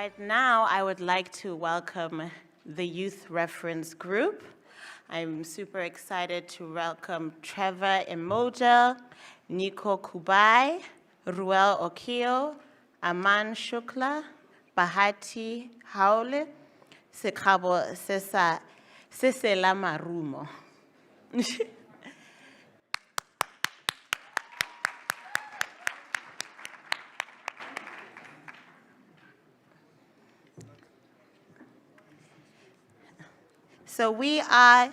right, now I would like to welcome the Youth Reference Group. I'm super excited to welcome Trevor Emojel, Nyiko Kubai, Ruele Okeyo, Aman Shukla, Bahati Haule, Sekgabo Seselamarumo. So we are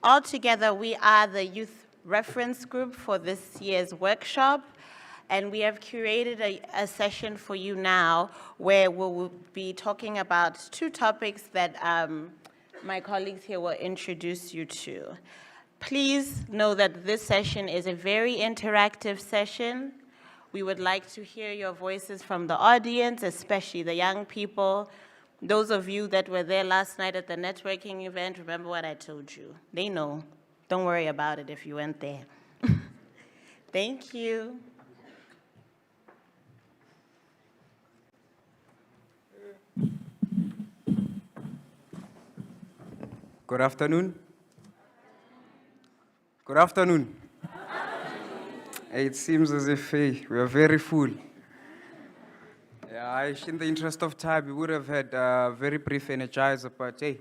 the Youth Reference Group for this year's workshop, and we have curated a session for you now where we will be talking about two topics that my colleagues here will introduce you to. Please know that this session is a very interactive session. We would like to hear your voices from the audience, especially the young people. Those of you that were there last night at the networking event, remember what I told you. They know. Don't worry about it if you weren't there. Thank you. Good afternoon. Good afternoon. It seems as if we are very full. Yeah, in the interest of time, we would have had a very brief energizer, but hey,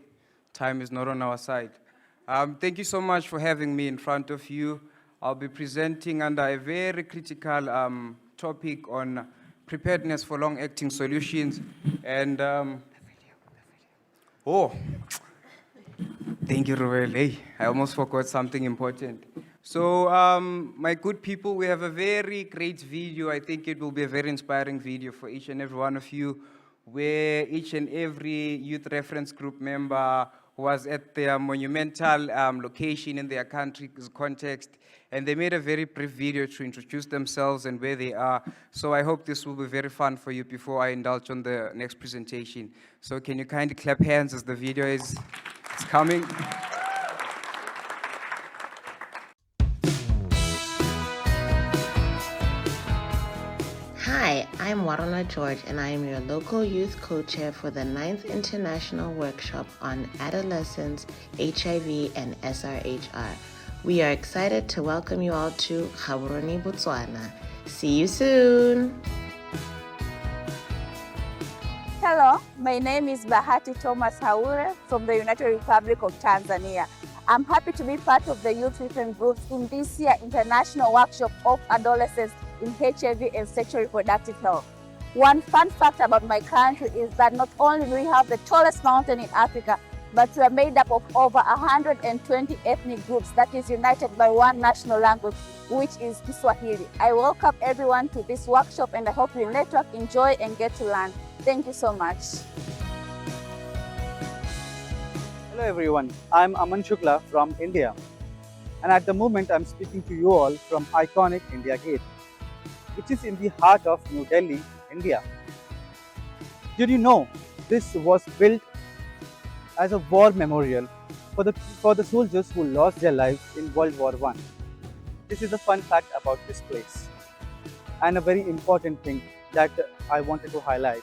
time is not on our side. Thank you so much for having me in front of you. I'll be presenting under a very critical topic on preparedness for long-acting solutions. And, thank you, Ruele. Hey, I almost forgot something important. So, my good people, we have a very great video. I think it will be a very inspiring video for each and every one of you, where each and every youth reference group member was at their monumental location in their country's context, and they made a very brief video to introduce themselves and where they are. So I hope this will be very fun for you before I indulge on the next presentation. So can you kindly clap hands as the video is coming? Hi, I'm Warona George, and I am your local youth co-chair for the 9th International Workshop on Adolescence, HIV and SRHR. We are excited to welcome you all to Gaborone, Botswana. See you soon. Hello, my name is Bahati Thomas Haule from the United Republic of Tanzania. I'm happy to be part of the youth reference groups in this year's International Workshop of Adolescents in HIV and Sexual Reproductive Health. One fun fact about my country is that not only do we have the tallest mountain in Africa, but we are made up of over 120 ethnic groups that is united by one national language, which is Kiswahili. I welcome everyone to this workshop, and I hope you network, enjoy, and get to learn. Thank you so much. Hello everyone, I'm Aman Shukla from India, and at the moment I'm speaking to you all from iconic India Gate, which is in the heart of New Delhi, India. Did you know this was built as a war memorial for the soldiers who lost their lives in World War I? This is a fun fact about this place, and a very important thing that I wanted to highlight.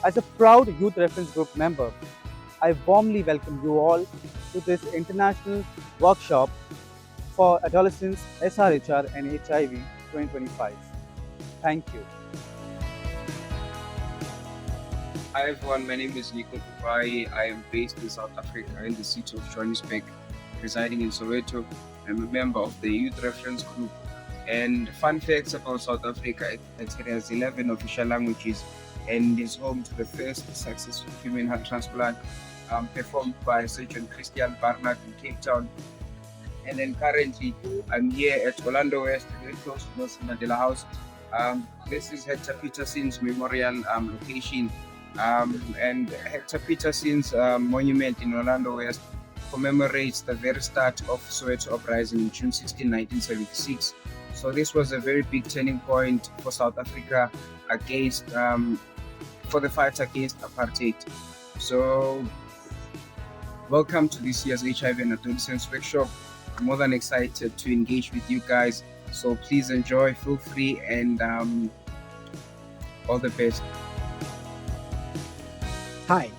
As a proud youth reference group member, I warmly welcome you all to this international workshop for Adolescence, SRHR and HIV 2025. Thank you. Hi everyone, my name is Nyiko Kubai. I am based in South Africa in the city of Johannesburg, residing in Soweto. I'm a member of the Youth Reference Group. And fun facts about South Africa, it has 11 official languages and is home to the first successful human heart transplant performed by Surgeon Christian Barnard in Cape Town. And then currently I'm here at Orlando West, very close to Nelson Mandela House. This is Hector Peterson's memorial location. And Hector Peterson's monument in Orlando West commemorates the very start of Soweto uprising in June 16, 1976. So this was a very big turning point for South Africa against, for the fight against apartheid. So welcome to this year's HIV and Adolescence workshop. I'm more than excited to engage with you guys. So please enjoy, feel free, and all the best. Hi,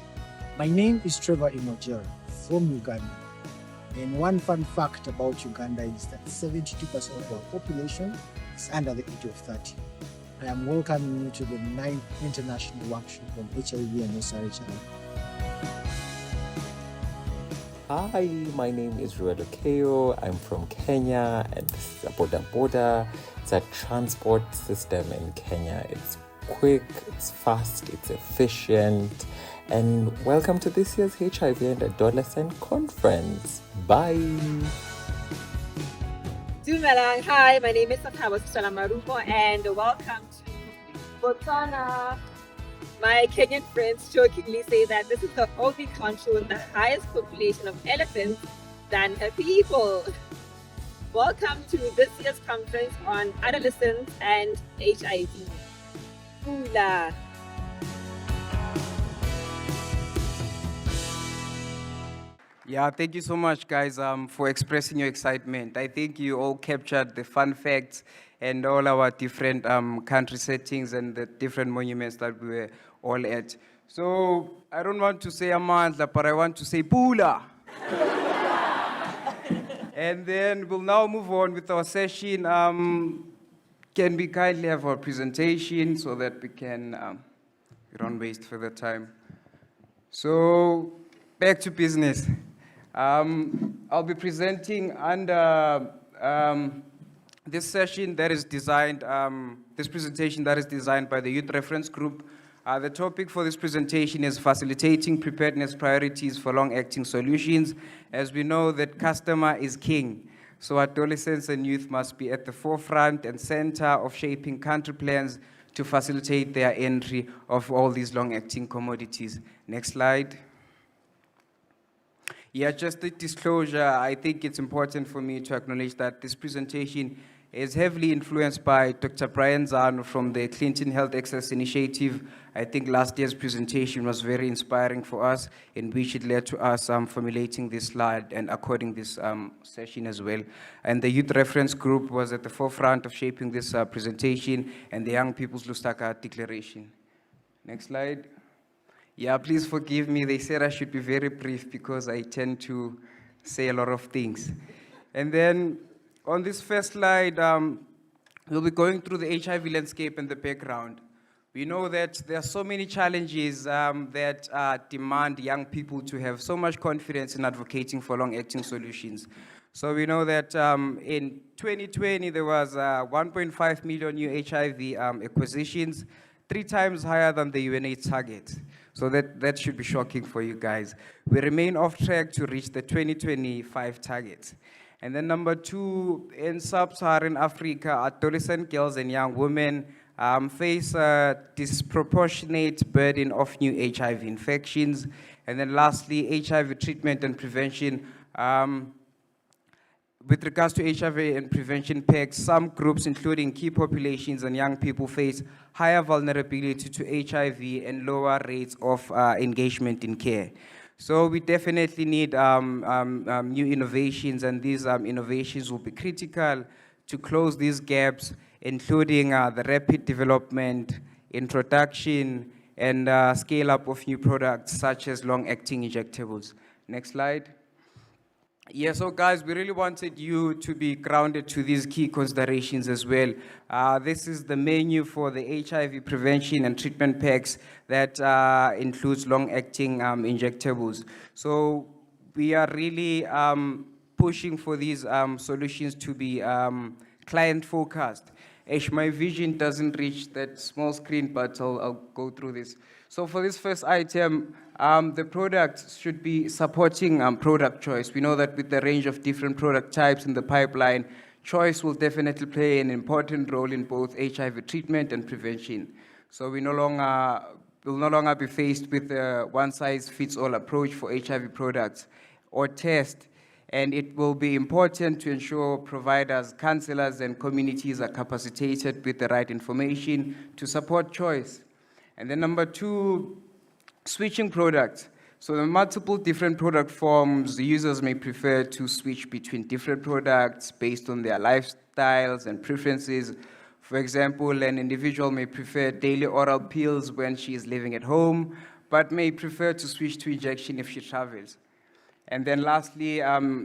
my name is Trevor Emojel from Uganda. And one fun fact about Uganda is that 72% of our population is under the age of 30. I am welcoming you to the 9th International Workshop on HIV and SRHR. Hi, my name is Ruele Okeyo. I'm from Kenya, and this is a border. It's a transport system in Kenya. It's quick, it's fast, it's efficient. And welcome to this year's HIV and Adolescent Conference. Bye. Dumelang. Hi, my name is Seselamarumo, and welcome to Botswana. My Kenyan friends jokingly say that this is the only country with the highest population of elephants than her people. Welcome to this year's conference on adolescence and HIV. Hula. Yeah, thank you so much, guys, for expressing your excitement. I think you all captured the fun facts and all our different country settings and the different monuments that we were all at. So I don't want to say Amandla, but I want to say Pula. And then we'll now move on with our session. Can we kindly have our presentation so that we can, we don't waste further time. So back to business. I'll be presenting under this session that is designed, this presentation that is designed by the Youth Reference Group. The topic for this presentation is facilitating preparedness priorities for long-acting solutions. As we know that customer is king, so adolescents and youth must be at the forefront and center of shaping country plans to facilitate their entry of all these long-acting commodities. Next slide. Yeah, just a disclosure, I think it's important for me to acknowledge that this presentation is heavily influenced by Dr. Brian Zano from the Clinton Health Access Initiative. I think last year's presentation was very inspiring for us, in which it led to us formulating this slide and according this session as well. And the Youth Reference Group was at the forefront of shaping this presentation and the Young People's Lusaka Declaration. Next slide. Yeah, please forgive me. They said I should be very brief because I tend to say a lot of things. And then on this first slide, we'll be going through the HIV landscape and the background. We know that there are so many challenges that demand young people to have so much confidence in advocating for long-acting solutions. So we know that in 2020, there was 1.5 million new HIV acquisitions, 3 times higher than the UNAIDS target. So that should be shocking for you guys. We remain off track to reach the 2025 target. And then number 2, in sub-Saharan Africa, adolescent girls and young women face a disproportionate burden of new HIV infections. And then lastly, HIV treatment and prevention. With regards to HIV and prevention packs, some groups, including key populations and young people, face higher vulnerability to HIV and lower rates of engagement in care. So we definitely need new innovations, and these innovations will be critical to close these gaps, including the rapid development, introduction, and scale-up of new products such as long-acting injectables. Next slide. Yeah, so guys, we really wanted you to be grounded to these key considerations as well. This is the menu for the HIV prevention and treatment packs that includes long-acting injectables. So we are really pushing for these solutions to be client-focused. My vision doesn't reach that small screen, but I'll go through this. So for this first item, the product should be supporting product choice. We know that with the range of different product types in the pipeline, choice will definitely play an important role in both HIV treatment and prevention. So we will no longer be faced with a one-size-fits-all approach for HIV products or tests. And it will be important to ensure providers, counselors, and communities are capacitated with the right information to support choice. And then number 2, switching products. So the multiple different product forms, the users may prefer to switch between different products based on their lifestyles and preferences. For example, an individual may prefer daily oral pills when she is living at home, but may prefer to switch to injection if she travels. And then lastly,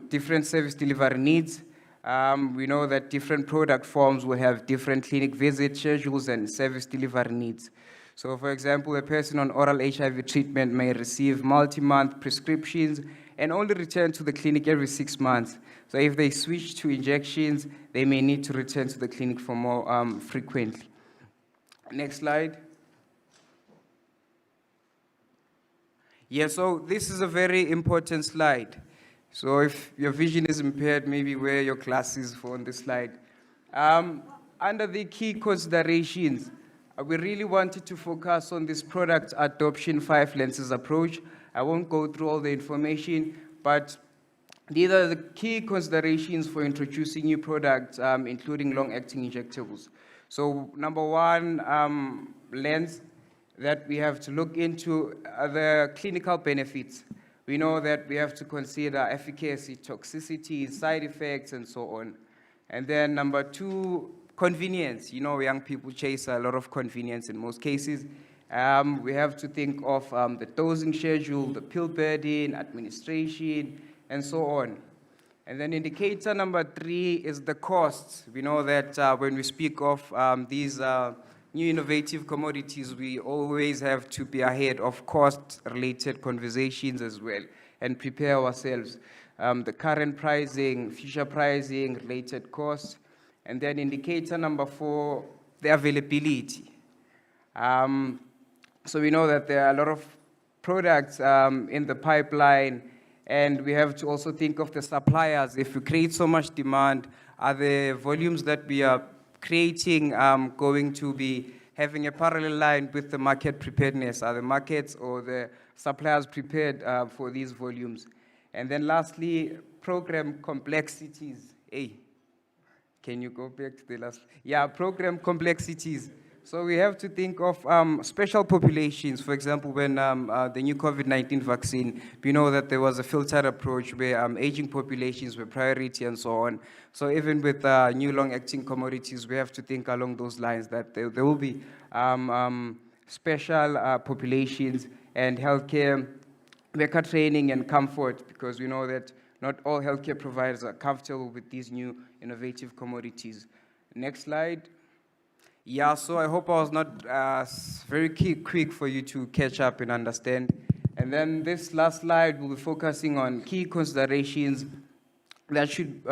different service delivery needs. We know that different product forms will have different clinic visit schedules and service delivery needs. So for example, a person on oral HIV treatment may receive multi-month prescriptions and only return to the clinic every 6 months. So if they switch to injections, they may need to return to the clinic for more frequently. Next slide. Yeah, so this is a very important slide. So if your vision is impaired, maybe wear your glasses for on this slide. Under the key considerations, we really wanted to focus on this product adoption 5 lenses approach. I won't go through all the information, but these are the key considerations for introducing new products, including long-acting injectables. So number 1, lens that we have to look into are the clinical benefits. We know that we have to consider efficacy, toxicity, side effects, and so on. And then number 2, convenience. You know, young people chase a lot of convenience in most cases. We have to think of the dosing schedule, the pill burden, administration, and so on. And then indicator number 3 is the costs. We know that when we speak of these new innovative commodities, we always have to be ahead of cost-related conversations as well and prepare ourselves. The current pricing, future pricing, related costs. And then indicator number 4, the availability. So we know that there are a lot of products in the pipeline, and we have to also think of the suppliers. If we create so much demand, are the volumes that we are creating going to be having a parallel line with the market preparedness? Are the markets or the suppliers prepared for these volumes? And then lastly, program complexities. Hey, can you go back to the last? Yeah, program complexities. So we have to think of special populations. For example, when the new COVID-19 vaccine, we know that there was a filtered approach where aging populations were priority and so on. So even with new long-acting commodities, we have to think along those lines that there will be special populations and healthcare worker training and comfort, because we know that not all healthcare providers are comfortable with these new innovative commodities. Next slide. Yeah, so I hope I was not very quick for you to catch up and understand. And then this last slide will be focusing on key considerations that should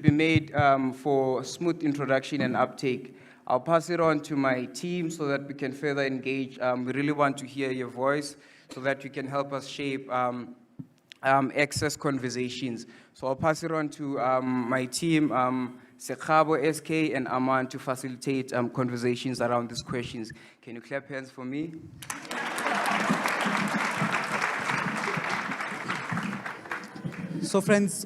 be made for smooth introduction and uptake. I'll pass it on to my team so that we can further engage. We really want to hear your voice so that you can help us shape access conversations. So I'll pass it on to my team, Sekgabo, SK, and Aman to facilitate conversations around these questions. Can you clap hands for me? So friends,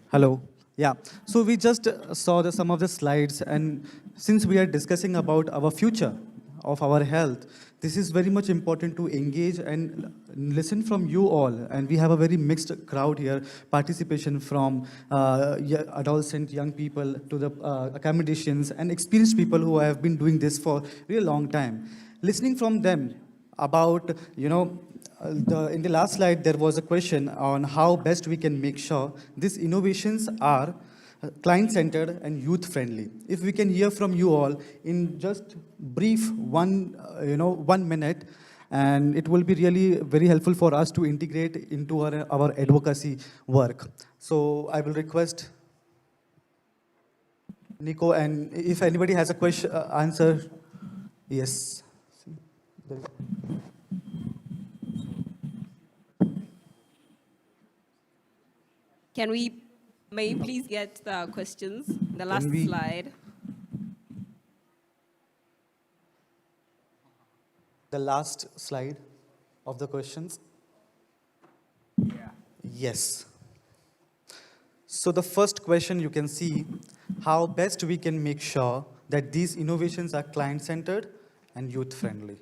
hello. Yeah, so we just saw some of the slides, and since we are discussing about our future of our health, this is very much important to engage and listen from you all. And we have a very mixed crowd here, participation from adolescent young people to the academicians and experienced people who have been doing this for a really long time. Listening from them about, in the last slide, there was a question on how best we can make sure these innovations are client-centered and youth-friendly. If we can hear from you all in just brief 1 minute, and it will be really very helpful for us to integrate into our advocacy work. So I will request Nyiko, and if anybody has a question, answer, yes. May you please get the questions? The last slide. The last slide of the questions? Yeah. Yes. So the first question you can see, how best we can make sure that these innovations are client-centered and youth-friendly.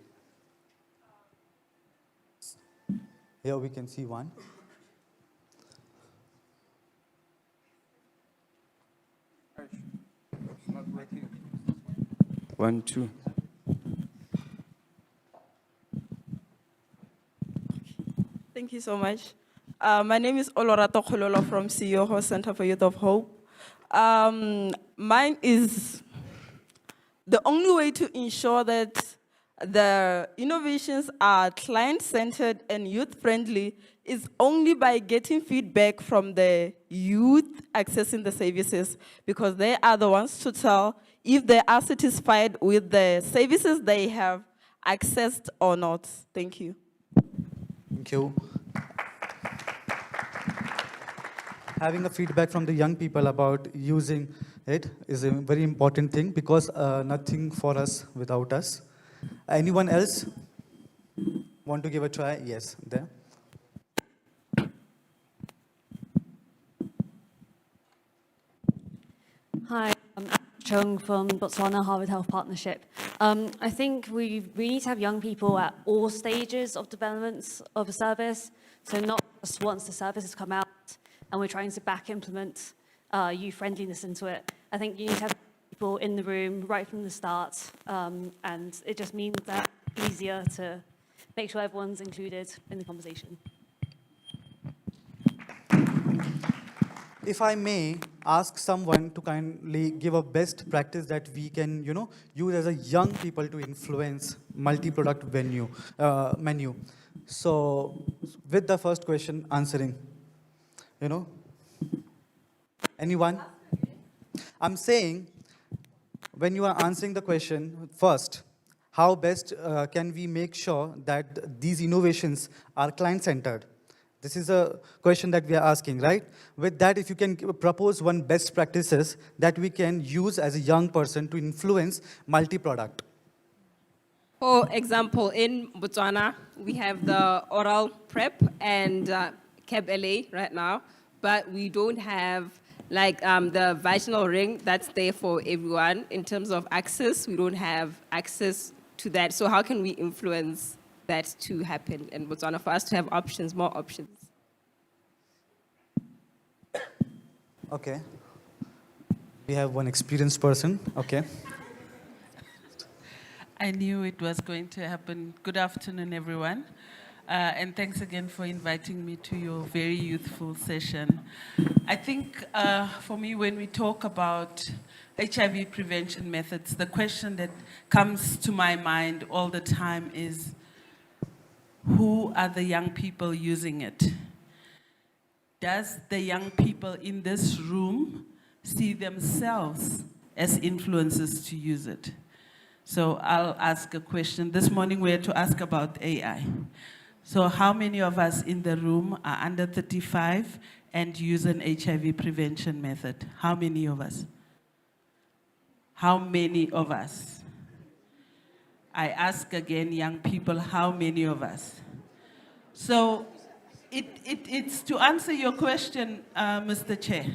Here we can see one. Not working. 1, 2. Thank you so much. My name is Olorato Khololo from Siyoho Center for Youth of Hope. Mine is the only way to ensure that the innovations are client-centered and youth-friendly is only by getting feedback from the youth accessing the services, because they are the ones to tell if they are satisfied with the services they have accessed or not. Thank you. Thank you. Having a feedback from the young people about using it is a very important thing, because nothing for us without us. Anyone else want to give a try? Yes, there. Hi, I'm Chung from Botswana Harvard Health Partnership. I think we need to have young people at all stages of development of a service, so not just once the service has come out and we're trying to back implement youth-friendliness into it. I think you need to have people in the room right from the start, and it just means that easier to make sure everyone's included in the conversation. If I may ask someone to kindly give a best practice that we can, use as a young people to influence multi-product menu. So, with the first question answering, anyone? I'm saying, when you are answering the question, first, how best can we make sure that these innovations are client-centered? This is a question that we are asking, right? With that, if you can propose one best practices that we can use as a young person to influence multi-product. For example, in Botswana, we have the oral PrEP and CAB LA right now, but we don't have like the vaginal ring that's there for everyone. In terms of access, we don't have access to that. So how can we influence that to happen in Botswana, for us to have options, more options? Okay. We have one experienced person. Okay. I knew it was going to happen. Good afternoon, everyone. And thanks again for inviting me to your very youthful session. I think for me, when we talk about HIV prevention methods, the question that comes to my mind all the time is, who are the young people using it? Does the young people in this room see themselves as influencers to use it? So I'll ask a question. This morning we had to ask about AI. So how many of us in the room are under 35 and use an HIV prevention method? How many of us? How many of us? I ask again, young people, how many of us? So it's to answer your question, Mr. Chair,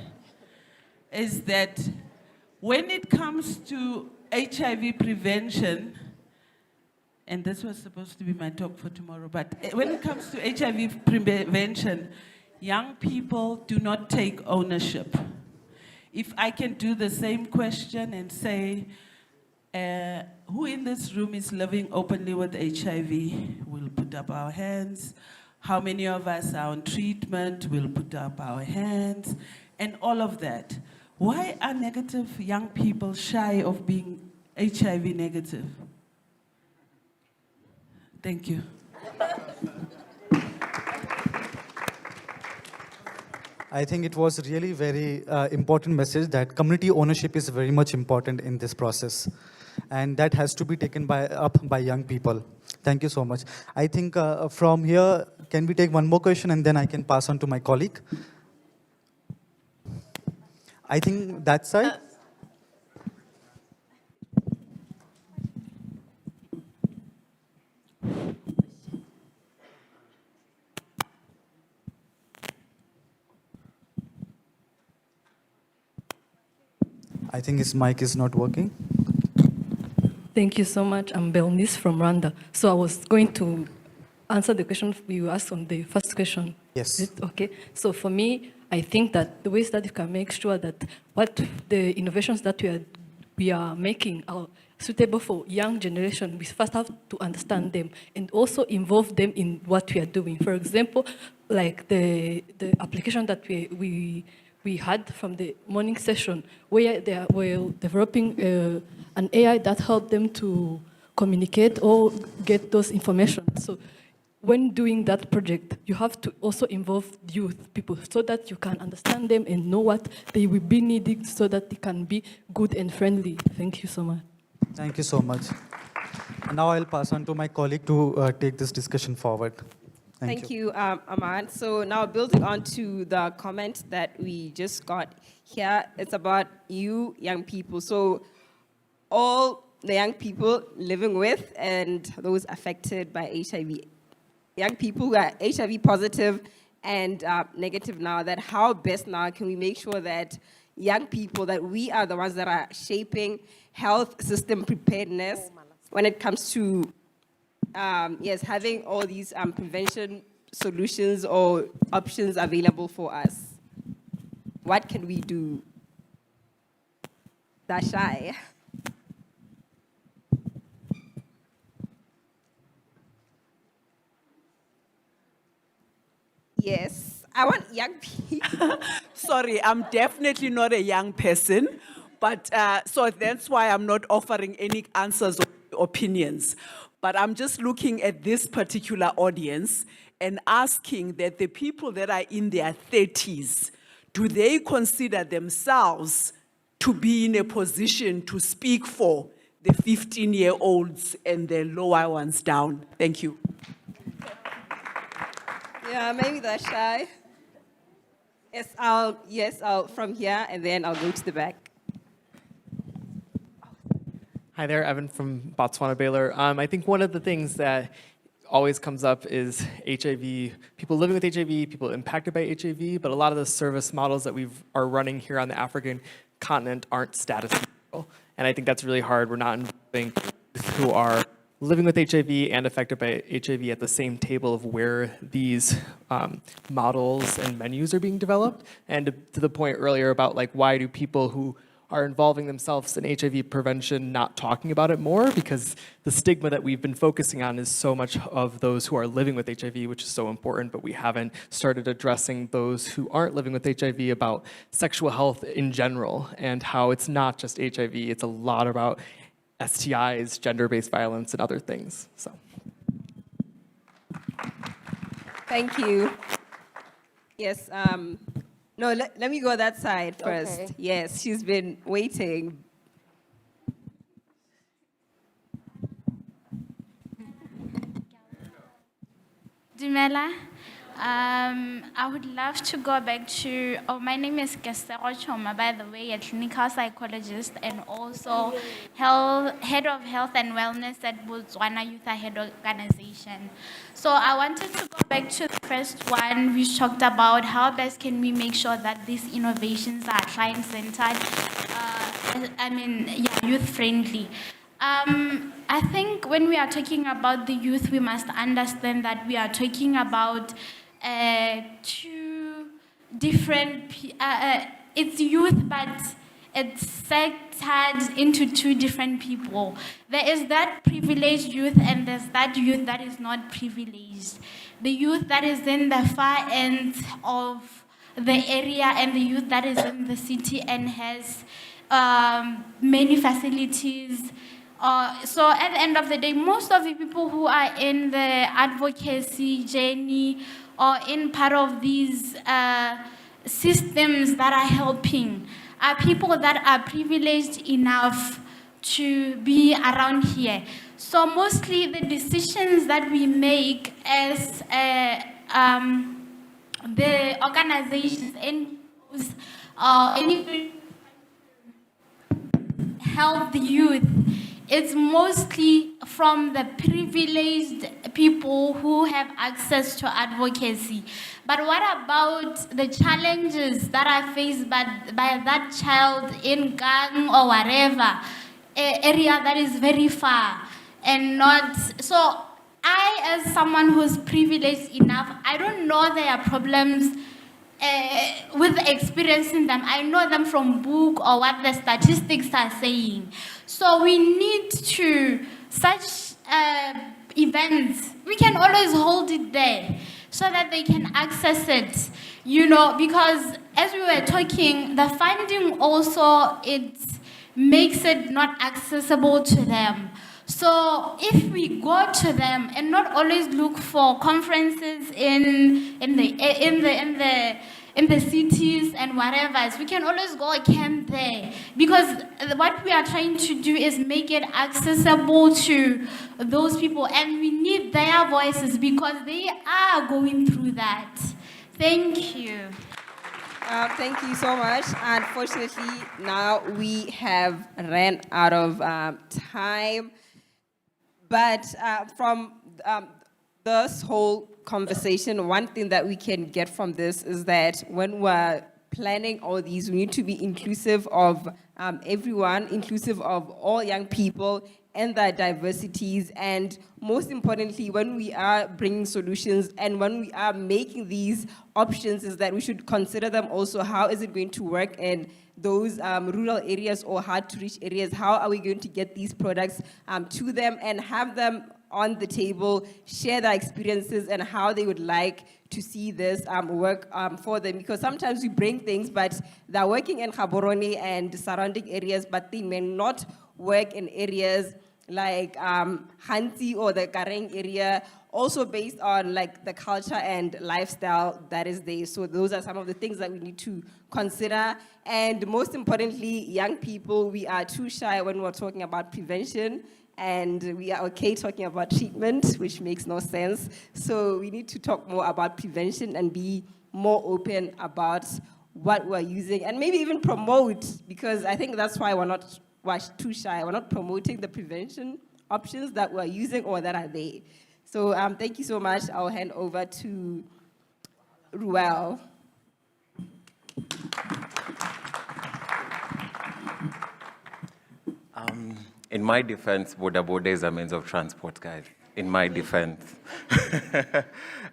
is that when it comes to HIV prevention, and this was supposed to be my talk for tomorrow, but when it comes to HIV prevention, young people do not take ownership. If I can do the same question and say, who in this room is living openly with HIV? We'll put up our hands. How many of us are on treatment? We'll put up our hands. And all of that. Why are negative young people shy of being HIV negative? Thank you. I think it was really very important message that community ownership is very much important in this process. And that has to be taken up by young people. Thank you so much. I think from here, can we take one more question and then I can pass on to my colleague? I think that side. I think his mic is not working. Thank you so much. I'm Belnis from Rwanda. So I was going to answer the question you asked on the first question. Yes. Okay. So for me, I think that the ways that you can make sure that what the innovations that we are we are making are suitable for young generation, we first have to understand them and also involve them in what we are doing. For example, like the application that we had from the morning session, where they were developing an AI that helped them to communicate or get those information. So when doing that project, you have to also involve youth people so that you can understand them and know what they will be needing so that they can be good and friendly. Thank you so much. Thank you so much. And now I'll pass on to my colleague to take this discussion forward. Thank you, Aman. So now building on to the comment that we just got here, it's about you young people. So all the young people living with and those affected by HIV. Young people who are HIV positive and negative now, that how best now can we make sure that young people, that we are the ones that are shaping health system preparedness when it comes to, yes, having all these prevention solutions or options available for us. What can we do? Dashai. Yes, I want young people. Sorry, I'm definitely not a young person, but so that's why I'm not offering any answers or opinions. But I'm just looking at this particular audience and asking that the people that are in their 30s, do they consider themselves to be in a position to speak for the 15-year-olds and the lower ones down? Thank you. Yeah, maybe that's shy. Yes, I'll from here and then I'll go to the back. Hi there, Evan from Botswana Baylor. I think one of the things that always comes up is HIV, people living with HIV, people impacted by HIV, but a lot of the service models that we are running here on the African continent aren't statistical. And I think that's really hard. We're not involving who are living with HIV and affected by HIV at the same table of where these models and menus are being developed. And to the point earlier about like, why do people who are involving themselves in HIV prevention not talking about it more? Because the stigma that we've been focusing on is so much of those who are living with HIV, which is so important, but we haven't started addressing those who aren't living with HIV about sexual health in general and how it's not just HIV, it's a lot about STIs, gender-based violence, and other things. So, thank you. Yes. No, let me go that side first. Okay. Yes, she's been waiting. Dumela. I would love to go back to, my name is Kestero Choma, by the way, a clinical psychologist and also head of health and wellness at Botswana Youth Ahead organization. So I wanted to go back to the first one, which talked about how best can we make sure that these innovations are client-centered, youth-friendly. I think when we are talking about the youth, we must understand that we are talking about two different, it's youth, but it's sectored into two different people. There is that privileged youth and there's that youth that is not privileged. The youth that is in the far end of the area and the youth that is in the city and has many facilities. So at the end of the day, most of the people who are in the advocacy journey or in part of these systems that are helping are people that are privileged enough to be around here. So mostly the decisions that we make as the organizations and any help the youth, it's mostly from the privileged people who have access to advocacy. But what about the challenges that are faced by that child in gang or whatever, area that is very far and not, so I, as someone who's privileged enough, I don't know there are problems with experiencing them. I know them from book or what the statistics are saying. So we need to, such events, we can always hold it there so that they can access it, you know, because as we were talking, the funding also, it makes it not accessible to them. So if we go to them and not always look for conferences in the cities and whatever, we can always go camp there, because what we are trying to do is make it accessible to those people, and we need their voices because they are going through that. Thank you. Thank you so much. Unfortunately, now we have ran out of time. But from this whole conversation, one thing that we can get from this is that when we're planning all these, we need to be inclusive of everyone, inclusive of all young people and their diversities. And most importantly, when we are bringing solutions and when we are making these options, is that we should consider them also. How is it going to work in those rural areas or hard to reach areas? How are we going to get these products to them and have them on the table, share their experiences and how they would like to see this work for them? Because sometimes we bring things, but they're working in Gaborone and surrounding areas, but they may not work in areas like Hansi or the Kareng area, also based on like the culture and lifestyle that is there. So those are some of the things that we need to consider. And most importantly, young people, we are too shy when we're talking about prevention, and we are okay talking about treatment, which makes no sense. So we need to talk more about prevention and be more open about what we're using, and maybe even promote, because I think that's why we're too shy. We're not promoting the prevention options that we're using or that are there. So thank you so much. I'll hand over to Ruele. In my defense, boda is a means of transport, guys. In my defense.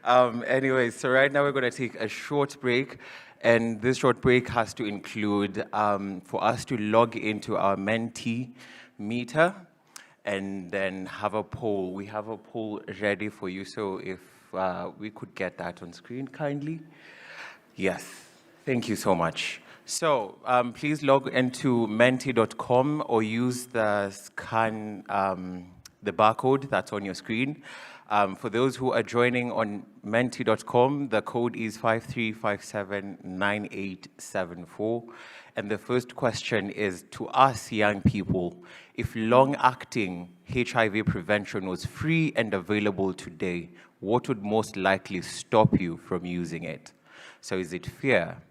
Anyway, so right now we're going to take a short break. And this short break has to include for us to log into our Menti meter and then have a poll. We have a poll ready for you. So if we could get that on screen kindly. Yes, thank you so much. So please log into menti.com or use the scan, the barcode that's on your screen. For those who are joining on menti.com, the code is 53579874. And the first question is to us young people: if long-acting HIV prevention was free and available today, what would most likely stop you from using it? So is it fear?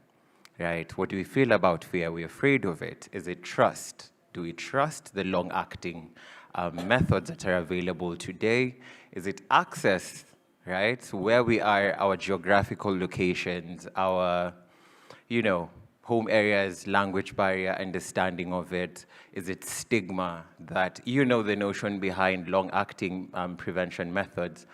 Right? What do we feel about fear? We're afraid of it. Is it trust? Do we trust the long-acting methods that are available today? Is it access, right? So where we are, our geographical locations, our, home areas, language barrier, understanding of it. Is it stigma that, the notion behind long-acting prevention methods,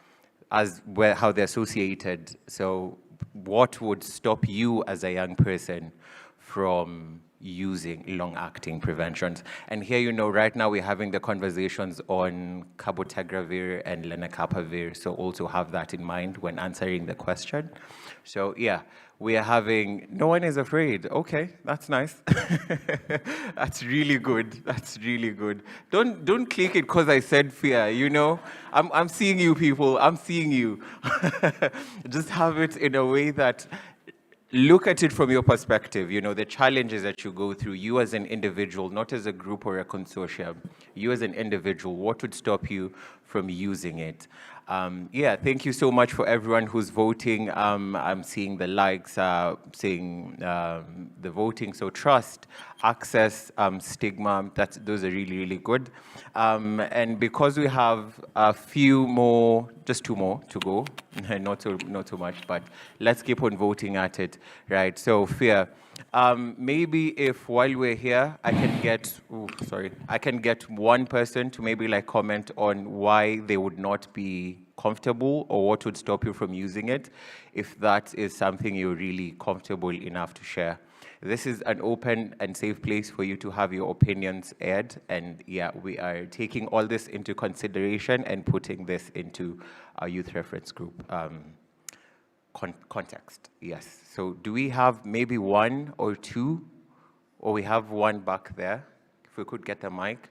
how they're associated. So what would stop you as a young person from using long-acting preventions? And here, right now we're having the conversations on cabotegravir and lenacapavir, so also have that in mind when answering the question. So yeah, we are having, no one is afraid. Okay, that's nice. That's really good. That's really good. Don't click it because I said fear, I'm seeing you people, I'm seeing you. Just have it in a way that, look at it from your perspective, the challenges that you go through, you as an individual, not as a group or a consortium, you as an individual, what would stop you from using it? Yeah, thank you so much for everyone who's voting. I'm seeing the likes, seeing the voting. So trust, access, stigma, those are really, really good. And because we have a few more, just 2 more to go, not too much, but let's keep on voting at it, right? So fear. Maybe if while we're here, I can get one person to maybe comment on why they would not be comfortable, or what would stop you from using it, if that is something you're really comfortable enough to share. This is an open and safe place for you to have your opinions aired, and yeah, we are taking all this into consideration and putting this into our youth reference group context. Yes, so do we have maybe one or two, or we have one back there? If we could get the mic.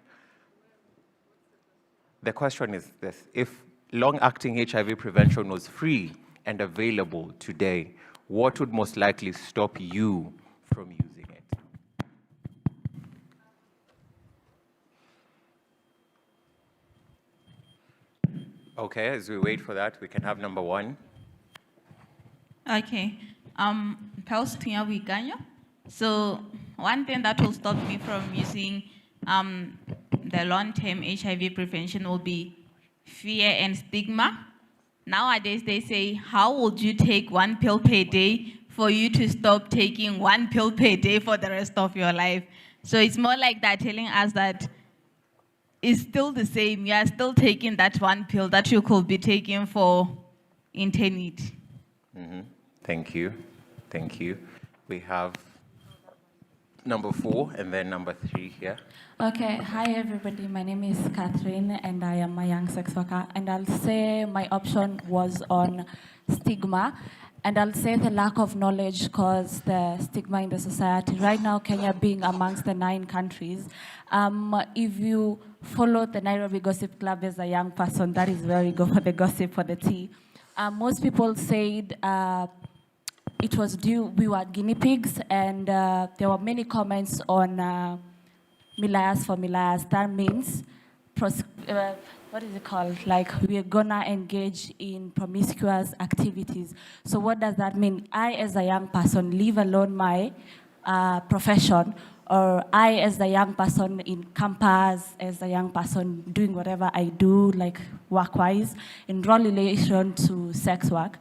The question is this: if long-acting HIV prevention was free and available today, what would most likely stop you from using it? Okay, as we wait for that, we can have number one. Okay. So one thing that will stop me from using the long-term HIV prevention will be fear and stigma. Nowadays, they say, how would you take one pill per day for you to stop taking one pill per day for the rest of your life? So it's more like that, telling us that it's still the same. You are still taking that one pill that you could be taking for eternity. Mm-hmm. Thank you. Thank you. We have number 4 and then number 3 here. Okay, hi everybody. My name is Catherine and I am a young sex worker. And I'll say my option was on stigma. And I'll say the lack of knowledge caused the stigma in the society. Right now, Kenya being amongst the 9 countries, if you follow the Nairobi Gossip Club as a young person, that is where we go for the gossip, for the tea. Most people said it was due, we were guinea pigs, and there were many comments on Milayas for Milayas. That means, what is it called? Like, we're gonna engage in promiscuous activities. So what does that mean? I, as a young person, leave alone my profession, or I, as a young person in campus, as a young person doing whatever I do, like work-wise, in relation to sex work,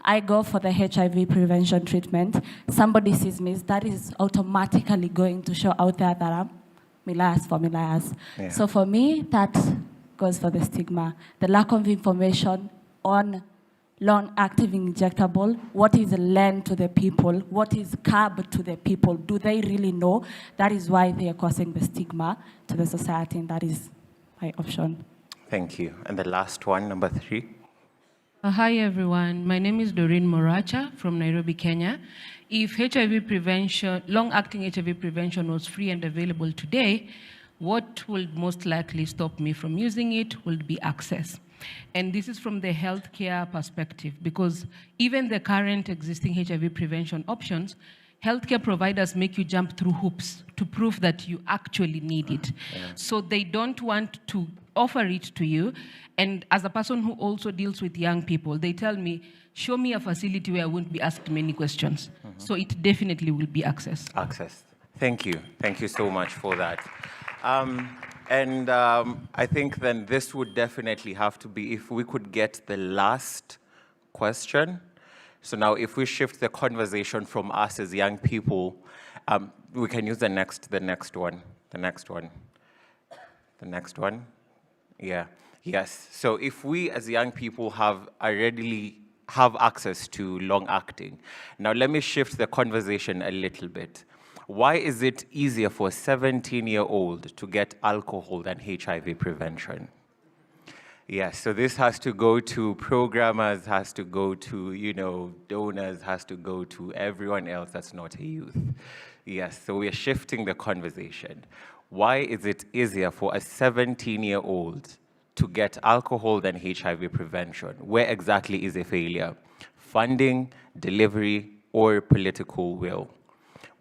I go for the HIV prevention treatment. Somebody sees me, that is automatically going to show out there that I'm Milayas for Milayas. Yeah. So for me, that goes for the stigma. The lack of information on long-acting injectable, what is LEN to the people, what is CAB to the people, do they really know? That is why they are causing the stigma to the society, and that is my option. Thank you. And the last one, number 3. Hi everyone, my name is Doreen Moracha from Nairobi, Kenya. If HIV prevention, long-acting HIV prevention was free and available today, what would most likely stop me from using it would be access. And this is from the healthcare perspective, because even the current existing HIV prevention options, healthcare providers make you jump through hoops to prove that you actually need it. Yeah. So they don't want to offer it to you. And as a person who also deals with young people, they tell me, show me a facility where I won't be asked many questions. Mm-hmm. So it definitely will be access. Access. Thank you. Thank you so much for that. I think then this would definitely have to be, if we could get the last question. So now if we shift the conversation from us as young people, we can use the next one. Yeah, yes. So if we as young people readily have access to long-acting, now let me shift the conversation a little bit. Why is it easier for a 17-year-old to get alcohol than HIV prevention? Yes, so this has to go to programmers, has to go to, donors, has to go to everyone else that's not a youth. Yes, so we're shifting the conversation. Why is it easier for a 17-year-old to get alcohol than HIV prevention? Where exactly is a failure? Funding, delivery, or political will?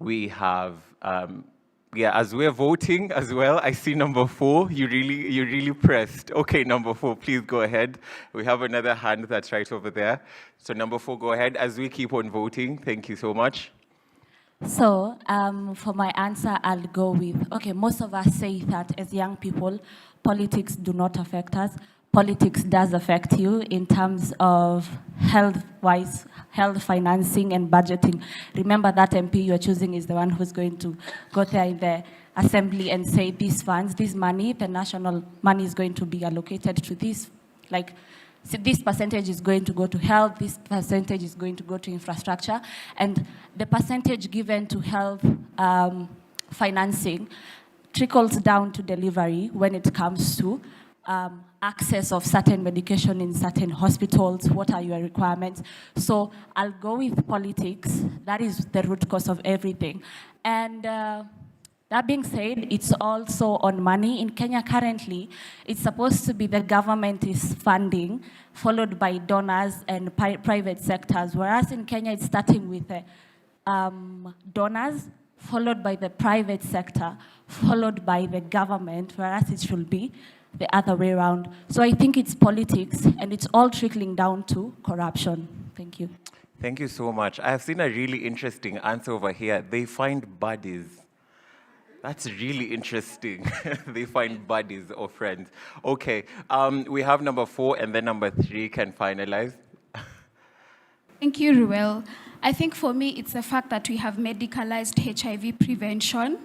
We have, as we're voting as well, I see number 4, you really pressed. Okay, number 4, please go ahead. We have another hand that's right over there. So number 4, go ahead as we keep on voting. Thank you so much. So for my answer, I'll go with, okay, most of us say that as young people, politics do not affect us. Politics does affect you in terms of health-wise, health financing and budgeting. Remember that MP you're choosing is the one who's going to go there in the assembly and say these funds, this money, the national money is going to be allocated to this. Like, So this percentage is going to go to health, this percentage is going to go to infrastructure, and the percentage given to health financing trickles down to delivery when it comes to access of certain medication in certain hospitals, what are your requirements. So I'll go with politics. That is the root cause of everything. And that being said, it's also on money. In Kenya currently, it's supposed to be the government is funding, followed by donors and private sectors, whereas in Kenya it's starting with the donors, followed by the private sector, followed by the government, whereas it should be the other way around. So I think it's politics, and it's all trickling down to corruption. Thank you. Thank you so much. I have seen a really interesting answer over here. They find buddies. That's really interesting. They find buddies or friends. Okay, we have number 4, and then number 3 can finalize. Thank you, Ruele. I think for me, it's the fact that we have medicalized HIV prevention.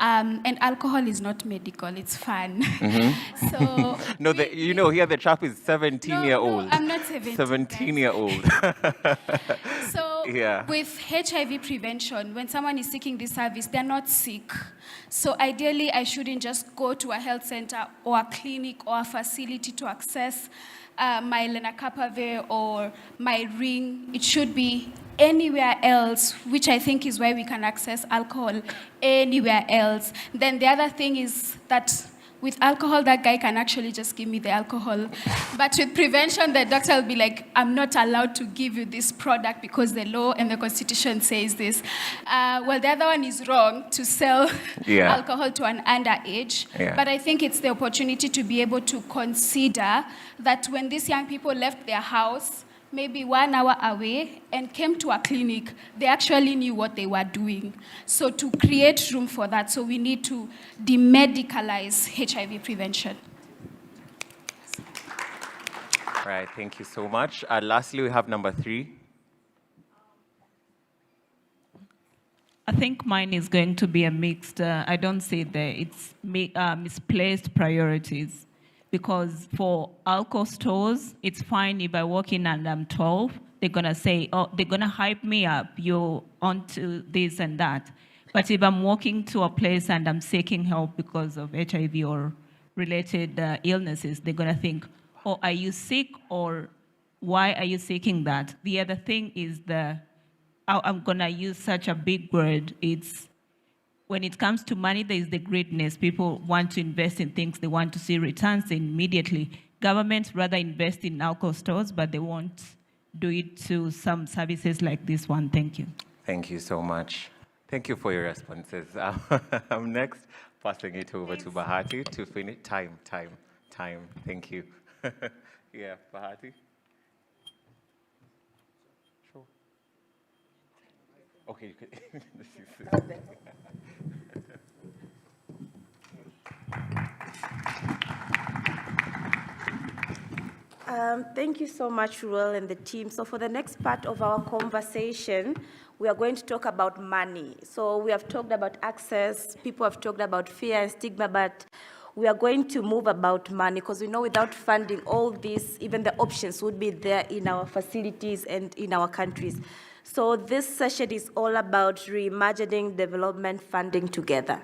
And alcohol is not medical, it's fun. Mm-hmm. So no, you know, here the chap is 17-year-old. No, I'm not 17. 17-year-old. So yeah. With HIV prevention, when someone is seeking this service, they're not sick. So ideally, I shouldn't just go to a health center or a clinic or a facility to access my lenacapavir or my ring. It should be anywhere else, which I think is where we can access alcohol anywhere else. Then the other thing is that with alcohol, that guy can actually just give me the alcohol. But with prevention, the doctor will be like, I'm not allowed to give you this product because the law and the constitution says this. Well, the other one is wrong, to sell alcohol to an underage. Yeah. But I think it's the opportunity to be able to consider that when these young people left their house, maybe 1 hour away, and came to a clinic, they actually knew what they were doing. So to create room for that, so we need to demedicalize HIV prevention. All right, thank you so much. Lastly, we have number 3. I think mine is going to be a mixed, I don't say that, it's misplaced priorities. Because for alcohol stores, it's fine if I walk in and I'm 12, they're gonna say, oh, they're gonna hype me up, you're onto this and that. But if I'm walking to a place and I'm seeking help because of HIV or related illnesses, they're gonna think, oh, are you sick, or why are you seeking that? The other thing is I'm gonna use such a big word, it's when it comes to money, there is the greediness. People want to invest in things, they want to see returns immediately. Governments rather invest in alcohol stores, but they won't do it to some services like this one. Thank you. Thank you so much. Thank you for your responses. I'm next passing it over to Bahati to finish. Time. Thank you. Yeah, Bahati. Sure. Okay, you could. Thank you so much, Ruele and the team. So for the next part of our conversation, we are going to talk about money. So we have talked about access, people have talked about fear and stigma, but we are going to move about money because we know without funding all this, even the options would be there in our facilities and in our countries. So this session is all about reimagining development funding together.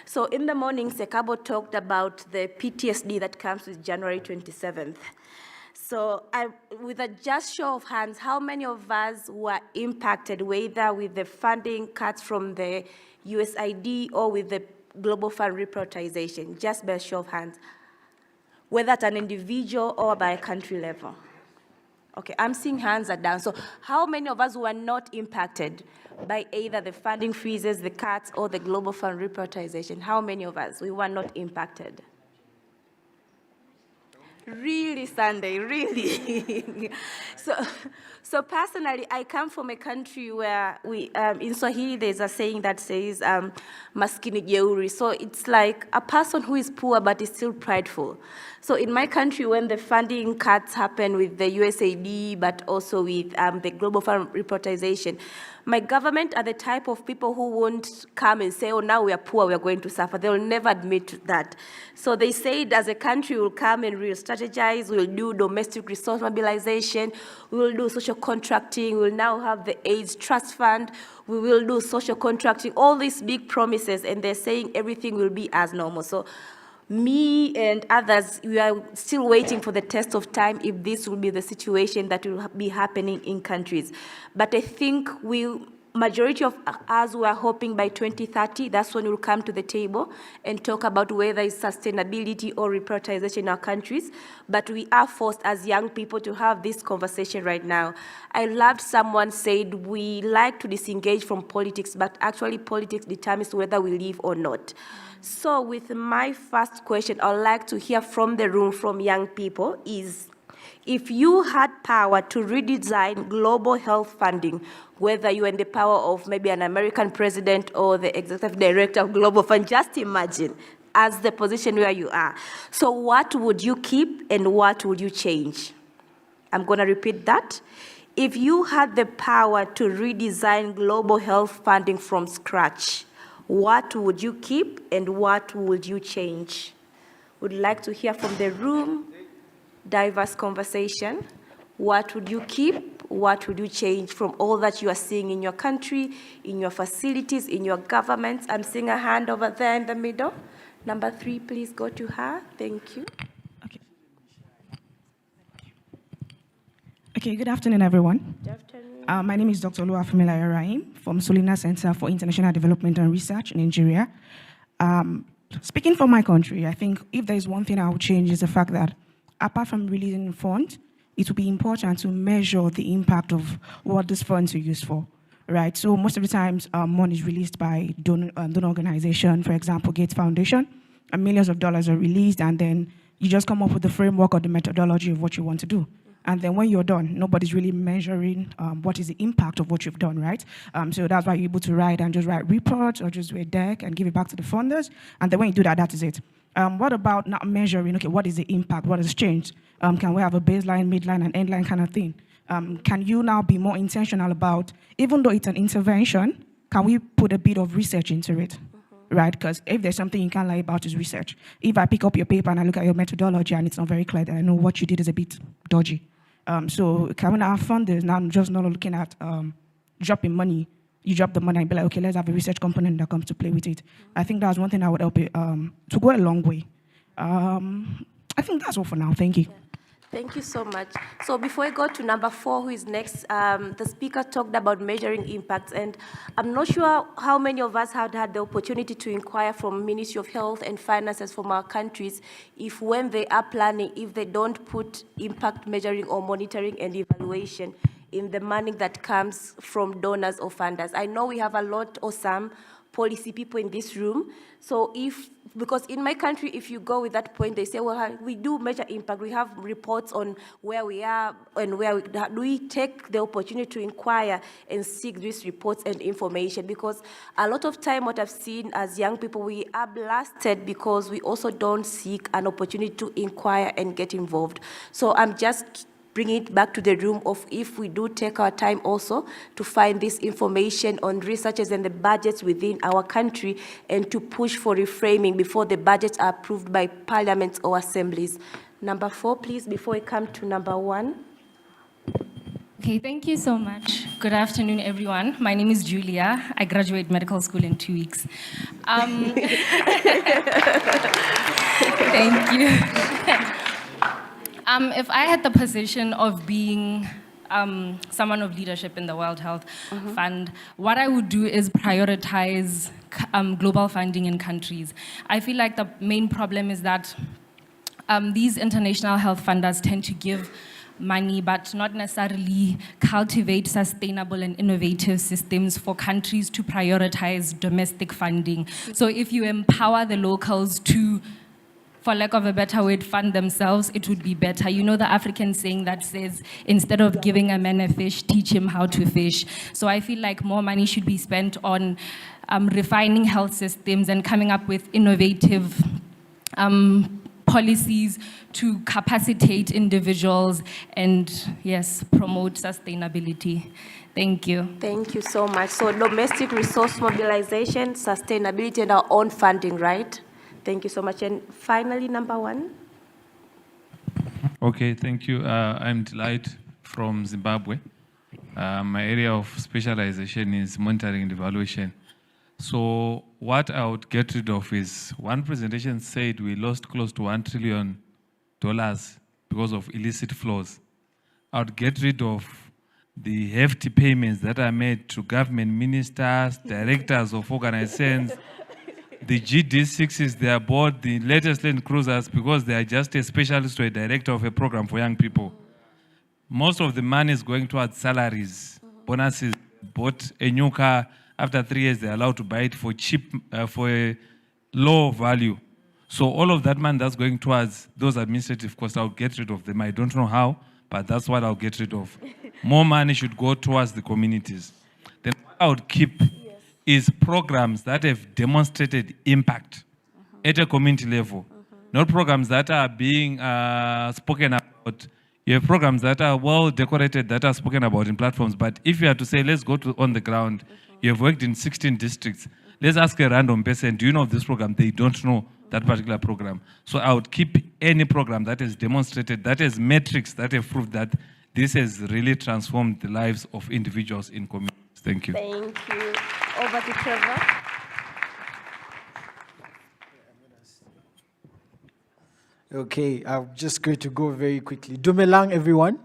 So in the morning, Sekgabo talked about the PTSD that comes with January 27th. So with a just show of hands, how many of us were impacted, whether with the funding cuts from the USAID or with the Global Fund reprioritization? Just by a show of hands, whether at an individual or by a country level. Okay, I'm seeing hands are down. So how many of us were not impacted by either the funding freezes, the cuts, or the Global Fund reprioritization? How many of us we were not impacted? Really, Sunday, really. So personally, I come from a country where we, in Swahili, there's a saying that says, maskini jeuri. So it's like a person who is poor but is still prideful. So in my country, when the funding cuts happen with the USAID, but also with the Global Fund reprioritization, my government are the type of people who won't come and say, oh, now we are poor, we are going to suffer. They will never admit to that. So they said as a country, we'll come and we'll start strategize, we'll do domestic resource mobilization, we will do social contracting, we'll now have the AIDS Trust Fund, we will do social contracting, all these big promises, and they're saying everything will be as normal. So me and others, we are still waiting for the test of time if this will be the situation that will be happening in countries. But I think majority of us were hoping by 2030, that's when we'll come to the table and talk about whether it's sustainability or reprioritization in our countries. But we are forced as young people to have this conversation right now. I loved someone said we like to disengage from politics, but actually politics determines whether we live or not. So with my first question, I'd like to hear from the room from young people is, if you had power to redesign global health funding, whether you're in the power of maybe an American president or the executive director of Global Fund, just imagine as the position where you are. So what would you keep and what would you change? I'm going to repeat that. If you had the power to redesign global health funding from scratch, what would you keep and what would you change? Would like to hear from the room. Diverse conversation. What would you keep? What would you change from all that you are seeing in your country, in your facilities, in your governments? I'm seeing a hand over there in the middle. Number 3, please go to her. Thank you. Okay, good afternoon, everyone. Good afternoon. My name is Dr. Oluwafemilayo Rahim from Solina Center for International Development and Research in Nigeria. Speaking for my country, I think if there's one thing I would change is the fact that apart from releasing funds, it will be important to measure the impact of what these funds are used for, right? So most of the times, money is released by donor organization, for example, Gates Foundation, and millions of dollars are released, and then you just come up with the framework or the methodology of what you want to do. And then when you're done, nobody's really measuring what is the impact of what you've done, right? So that's why you're able to write reports or just do a deck and give it back to the funders. And then when you do that, that is it. What about not measuring, okay, what is the impact, what has changed? Can we have a baseline, midline, and endline kind of thing? Can you now be more intentional about, even though it's an intervention, can we put a bit of research into it? Right, because if there's something you can't lie about is research. If I pick up your paper and I look at your methodology and it's not very clear, then I know what you did is a bit dodgy. So can we now have funders now just not looking at dropping money? You drop the money and be like, okay, let's have a research component that comes to play with it. I think that's one thing I would help it to go a long way. I think that's all for now. Thank you. Thank you so much. So before I go to number 4, who is next, the speaker talked about measuring impacts, and I'm not sure how many of us have had the opportunity to inquire from Ministry of Health and Finances from our countries if when they are planning, if they don't put impact measuring or monitoring and evaluation in the money that comes from donors or funders. I know we have a lot or some policy people in this room. So because in my country, if you go with that point, they say, well, we do measure impact. We have reports on where we are and do we take the opportunity to inquire and seek these reports and information? Because a lot of time what I've seen as young people, we are blasted because we also don't seek an opportunity to inquire and get involved. So I'm just bring it back to the room of if we do take our time also to find this information on researches and the budgets within our country and to push for reframing before the budgets are approved by parliaments or assemblies. Number 4, please, before I come to number 1. Okay, thank you so much. Good afternoon, everyone. My name is Julia. I graduate medical school in 2 weeks. Thank you. If I had the position of being someone of leadership in the World Health Fund, what I would do is prioritize global funding in countries. I feel like the main problem is that these international health funders tend to give money, but not necessarily cultivate sustainable and innovative systems for countries to prioritize domestic funding. So if you empower the locals to, for lack of a better word, fund themselves, it would be better. You know the African saying that says, instead of giving a man a fish, teach him how to fish. So I feel like more money should be spent on refining health systems and coming up with innovative policies to capacitate individuals and, yes, promote sustainability. Thank you. Thank you so much. So domestic resource mobilization, sustainability, and our own funding, right? Thank you so much. And finally, number 1. Okay, thank you. I'm Delight from Zimbabwe. My area of specialization is monitoring and evaluation. So what I would get rid of is, one presentation said we lost close to $1 trillion because of illicit flows. I would get rid of the hefty payments that are made to government ministers, directors of organizations. The GD6s, they are bought the latest Land Cruisers because they are just a specialist or a director of a program for young people. Most of the money is going towards salaries, bonuses. Bought a new car, after 3 years they're allowed to buy it for cheap, for a low value. So all of that money that's going towards those administrative costs, I'll get rid of them. I don't know how, but that's what I'll get rid of. More money should go towards the communities. Then what I would keep is programs that have demonstrated impact at a community level. Not programs that are being spoken about. You have programs that are well decorated, that are spoken about in platforms, but if you have to say, let's go to on the ground, you have worked in 16 districts, let's ask a random person, do you know of this program? They don't know that particular program. So I would keep any program that has demonstrated, that has metrics that have proved that this has really transformed the lives of individuals in communities. Thank you. Thank you. Over to Trevor. Okay, I'm just going to go very quickly. Dumelang, everyone.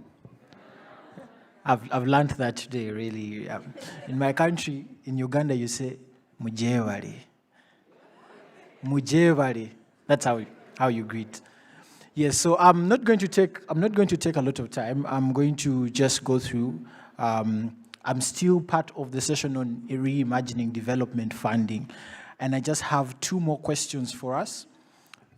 I've learned that today, really. In my country, in Uganda, you say mujewali. Mujewali. That's how you greet. Yes. So I'm not going to take a lot of time. I'm going to just go through. I'm still part of the session on reimagining development funding, and I just have 2 more questions for us.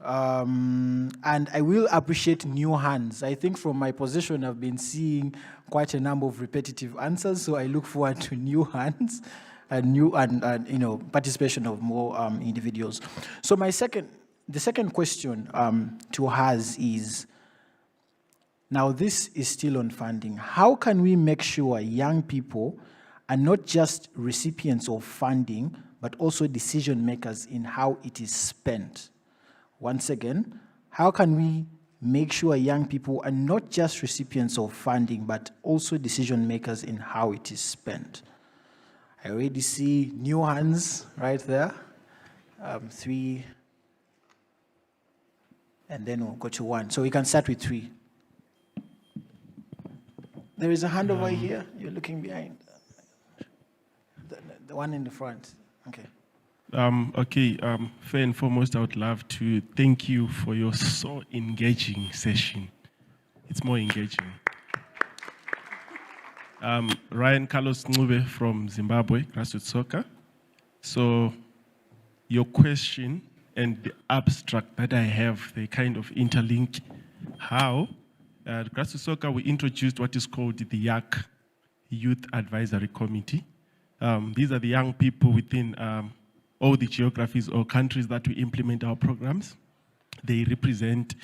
And I will appreciate new hands. I think from my position, I've been seeing quite a number of repetitive answers, so I look forward to new hands and participation of more individuals. So the second question to us is, now this is still on funding. How can we make sure young people are not just recipients of funding, but also decision makers in how it is spent? Once again, how can we make sure young people are not just recipients of funding, but also decision makers in how it is spent? I already see new hands right there. 3, and then we'll go to 1. So we can start with 3. There is a hand over here. You're looking behind. The one in the front. Okay. First and foremost, I would love to thank you for your so engaging session. It's more engaging. Ryan Carlos Ncube from Zimbabwe, grassroots soccer. So your question and the abstract that I have, they kind of interlink. How? At grassroots soccer, we introduced what is called the YAC, Youth Advisory Committee. These are the young people within all the geographies or countries that we implement our programs. They represent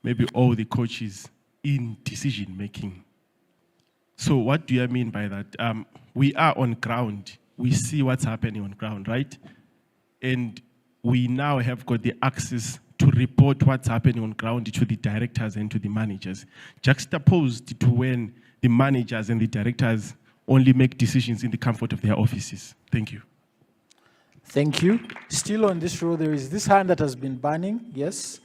maybe all the coaches in decision making. So what do I mean by that? We are on ground. We see what's happening on ground, right? And we now have got the access to report what's happening on ground to the directors and to the managers, juxtaposed to when the managers and the directors only make decisions in the comfort of their offices. Thank you. Thank you. Still on this row, there is this hand that has been burning. Yes.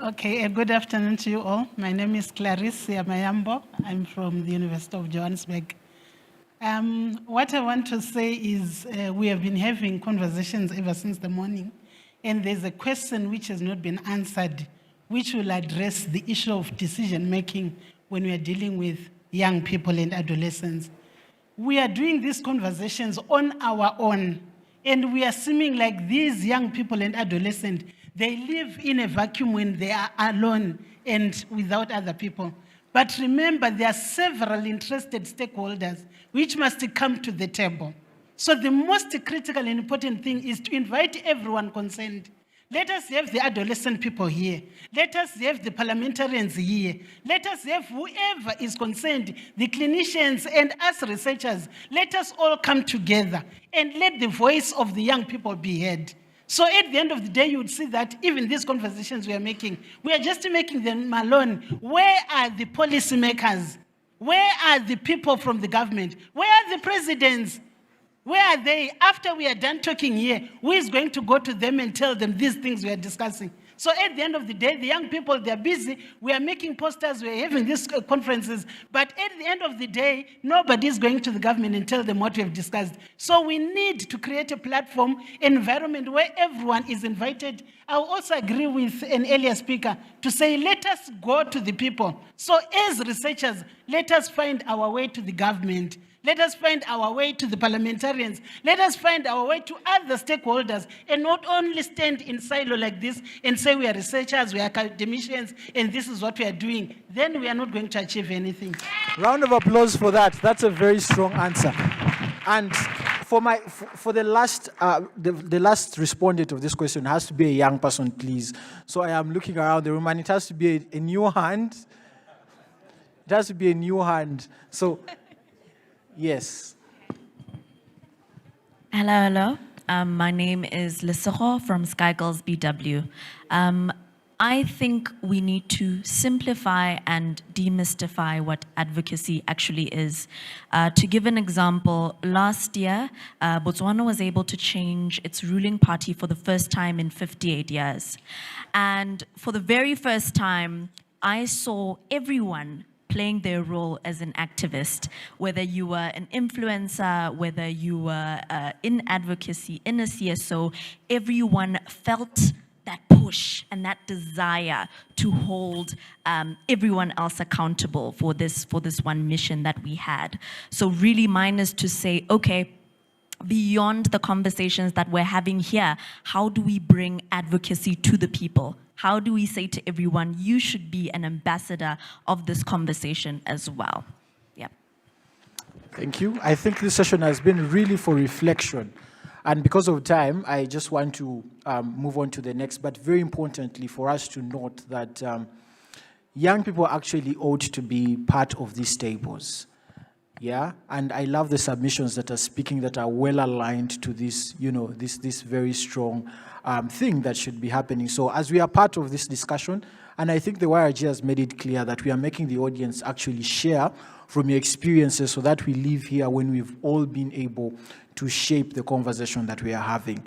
Okay, good afternoon to you all. My name is Clarice Yamayambo. I'm from the University of Johannesburg. What I want to say is we have been having conversations ever since the morning, and there's a question which has not been answered, which will address the issue of decision-making when we are dealing with young people and adolescents. We are doing these conversations on our own, and we are seeming like these young people and adolescents, they live in a vacuum when they are alone and without other people. But remember, there are several interested stakeholders which must come to the table. So the most critical and important thing is to invite everyone concerned. Let us have the adolescent people here. Let us have the parliamentarians here. Let us have whoever is concerned, the clinicians and us researchers. Let us all come together and let the voice of the young people be heard. So at the end of the day, you would see that even these conversations we are making, we are just making them alone. Where are the policymakers? Where are the people from the government? Where are the presidents? Where are they? After we are done talking here, who is going to go to them and tell them these things we are discussing? So at the end of the day, the young people, they're busy. We are making posters, we're having these conferences. But at the end of the day, nobody is going to the government and tell them what we have discussed. So we need to create a platform, environment where everyone is invited. I also agree with an earlier speaker to say, let us go to the people. So as researchers, let us find our way to the government. Let us find our way to the parliamentarians. Let us find our way to other stakeholders and not only stand in silo like this and say we are researchers, we are academicians, and this is what we are doing. Then we are not going to achieve anything. Round of applause for that. That's a very strong answer. And for the last respondent of this question has to be a young person, please. So I am looking around the room, and it has to be a new hand. It has to be a new hand. So. Yes. Hello. My name is Lesego from Sky Girls BW. I think we need to simplify and demystify what advocacy actually is. To give an example, last year, Botswana was able to change its ruling party for the first time in 58 years. And for the very first time, I saw everyone playing their role as an activist, whether you were an influencer, whether you were in advocacy, in a CSO, everyone felt that push and that desire to hold everyone else accountable for this one mission that we had. So really mine is to say, okay, beyond the conversations that we're having here, how do we bring advocacy to the people? How do we say to everyone, you should be an ambassador of this conversation as well? Yeah. Thank you. I think this session has been really for reflection. And because of time, I just want to move on to the next, but very importantly for us to note that young people actually ought to be part of these tables. Yeah, and I love the submissions that are speaking that are well aligned to this, this very strong thing that should be happening. So as we are part of this discussion, and I think the YRG has made it clear that we are making the audience actually share from your experiences so that we leave here when we've all been able to shape the conversation that we are having.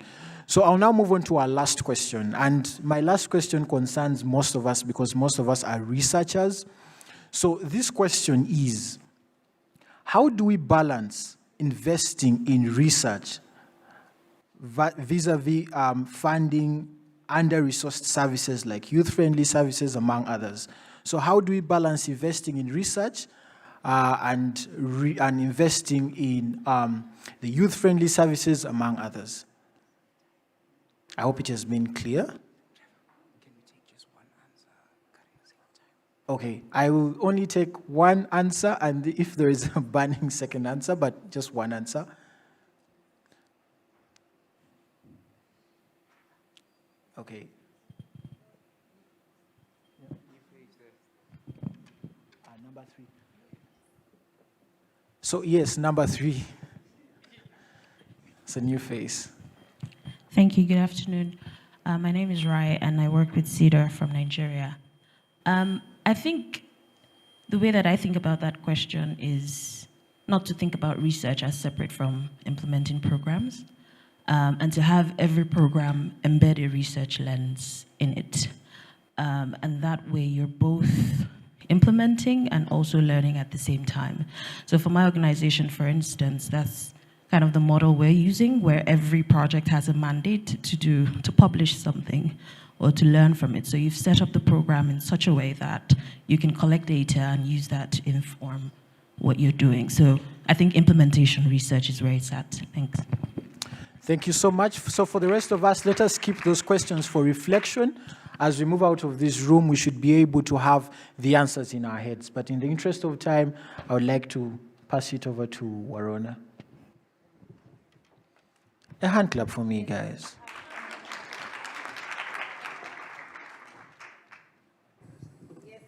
So I'll now move on to our last question. And my last question concerns most of us because most of us are researchers. So this question is, how do we balance investing in research vis-a-vis funding under-resourced services like youth-friendly services, among others? So how do we balance investing in research and investing in the youth-friendly services, among others? I hope it has been clear. Okay, I will only take one answer, and if there is a burning second answer, but just one answer. Okay. Number 3. So yes, number 3. It's a new face. Thank you, good afternoon. My name is Rai, and I work with CEDAR from Nigeria. I think the way that I think about that question is not to think about research as separate from implementing programs, and to have every program embed a research lens in it. And that way you're both implementing and also learning at the same time. So for my organization, for instance, that's kind of the model we're using, where every project has a mandate to publish something or to learn from it. So you've set up the program in such a way that you can collect data and use that to inform what you're doing. So I think implementation research is where it's at. Thanks. Thank you so much. So for the rest of us, let us keep those questions for reflection. As we move out of this room, we should be able to have the answers in our heads. But in the interest of time, I would like to pass it over to Warona. A hand clap for me, guys.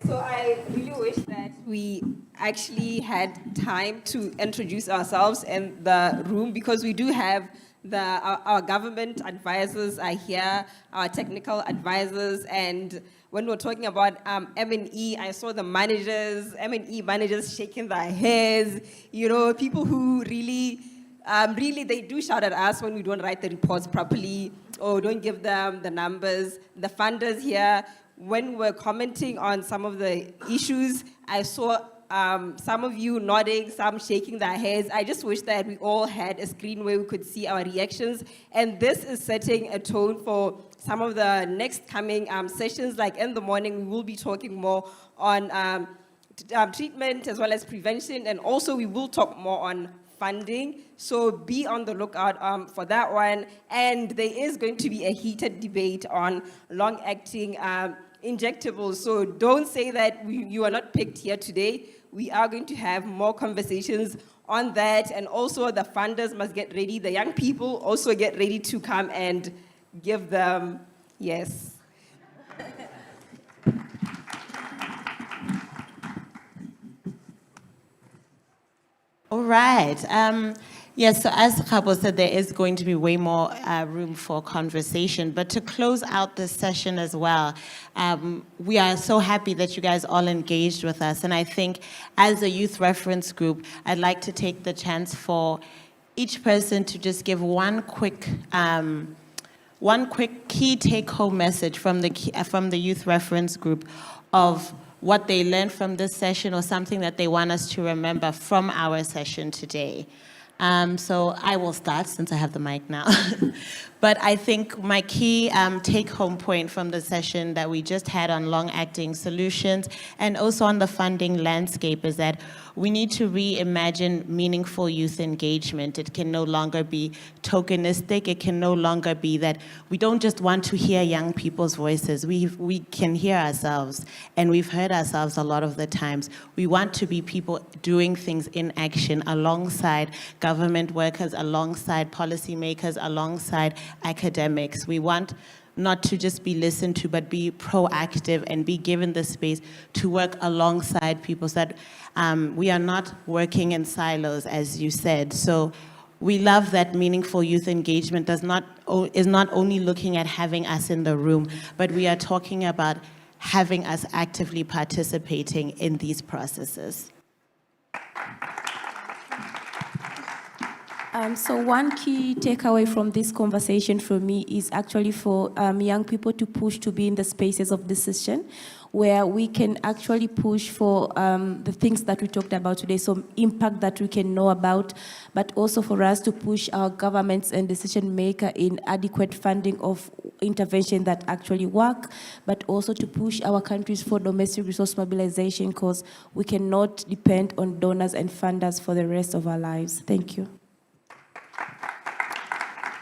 So I really wish that we actually had time to introduce ourselves in the room, because we do have our government advisors are here, our technical advisors, and when we're talking about M&E, I saw the managers, M&E managers shaking their heads, you know, people who really, they do shout at us when we don't write the reports properly or don't give them the numbers. The funders here, when we're commenting on some of the issues, I saw some of you nodding, some shaking their heads. I just wish that we all had a screen where we could see our reactions. And this is setting a tone for some of the next coming sessions. Like in the morning, we will be talking more on treatment as well as prevention. And also we will talk more on funding. So be on the lookout for that one. And there is going to be a heated debate on long-acting injectables. So don't say that you are not picked here today. We are going to have more conversations on that. And also the funders must get ready. The young people also get ready to come and give them, yes. All right. Yes, so as Sekgabo said, there is going to be way more room for conversation. But to close out this session as well, we are so happy that you guys all engaged with us. And I think as a youth reference group, I'd like to take the chance for each person to just give one quick key take-home message from the youth reference group of what they learned from this session or something that they want us to remember from our session today. So I will start since I have the mic now. But I think my key take-home point from the session that we just had on long-acting solutions and also on the funding landscape is that we need to reimagine meaningful youth engagement. It can no longer be tokenistic. It can no longer be that we don't just want to hear young people's voices. We can hear ourselves, and we've heard ourselves a lot of the times. We want to be people doing things in action alongside government workers, alongside policymakers, alongside academics. We want not to just be listened to, but be proactive and be given the space to work alongside people so that we are not working in silos, as you said. So we love that meaningful youth engagement is not only looking at having us in the room, but we are talking about having us actively participating in these processes. So one key takeaway from this conversation for me is actually for young people to push to be in the spaces of decision where we can actually push for the things that we talked about today, so impact that we can know about, but also for us to push our governments and decision maker in adequate funding of intervention that actually work, but also to push our countries for domestic resource mobilization because we cannot depend on donors and funders for the rest of our lives. Thank you.